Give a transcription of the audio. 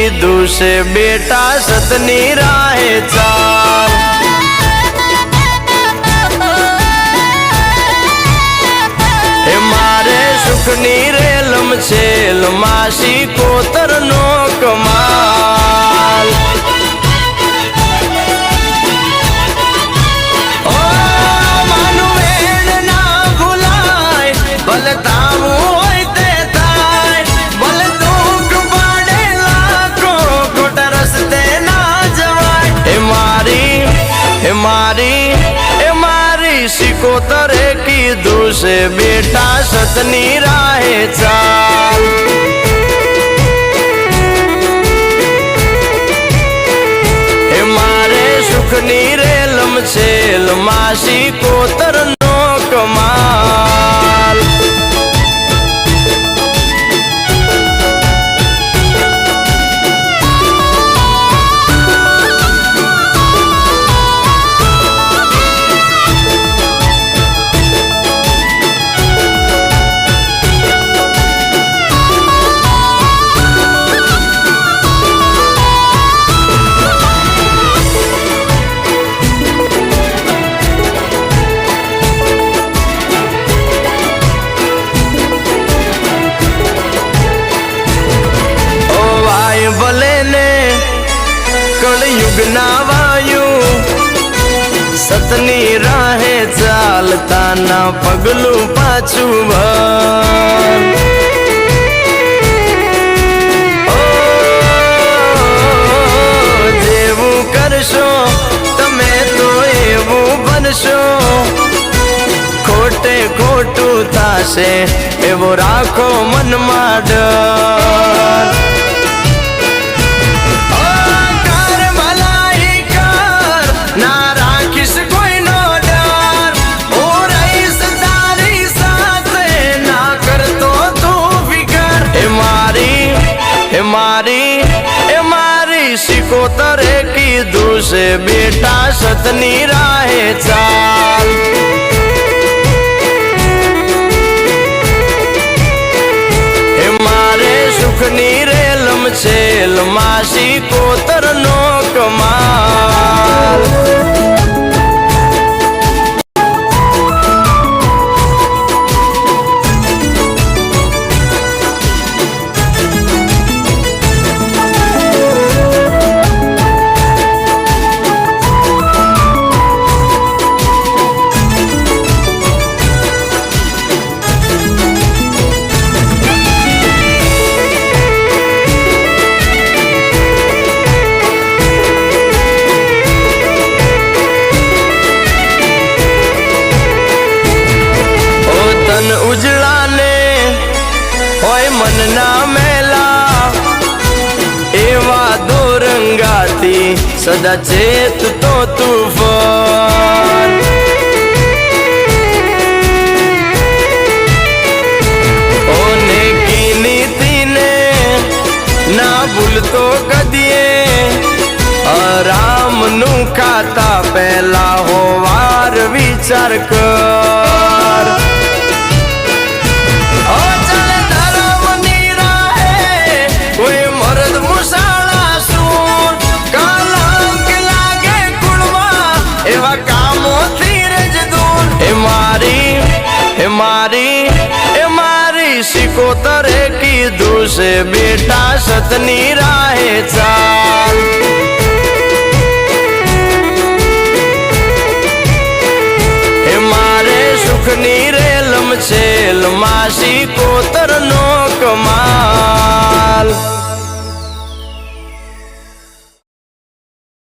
कीधु से बेटा सतनी राहे चाल। हे मारे सुखनी रेलम छेल मासी कोतर नो कमाल। ओ मानु वेण ना भुलाय भले तामू होय ते थाय, भले दुख पाडे लाखो खोटा रस्ते ना जवाय। हे मारी हे मारी हे मारी सिकोतरे कीधु से बेटा सतनी राहे चाल। हे मारे सुखनी रेलम छेल मासी कोतर नो कमाल। कलयुग ना वायु सतनी राहे चालता ना पगलू पाछू भर। जेवू करशो तमे तो एवू बनशो, खोटे खोटू थाशे एवो राखो मन में डर। मारी सिकोतरे कीधु से बेटा सतनी राहे चाल। हे मारे सुखनी रेलम छेल मासी कोतर नो कमाल। उजड़ा ने होय मन ना मेला एवा दो रंगाती सदा चेत तो तूफान। ओने की नीति ने ना भूलतो कदिए, आराम नु खाता पहला हो वार विचार कर। हे मारी सिकोतरे कीधु से बेटा सतनी राहे चाल। हे मारे सुखनी रेलम छेल मासी कोतर नो कमाल।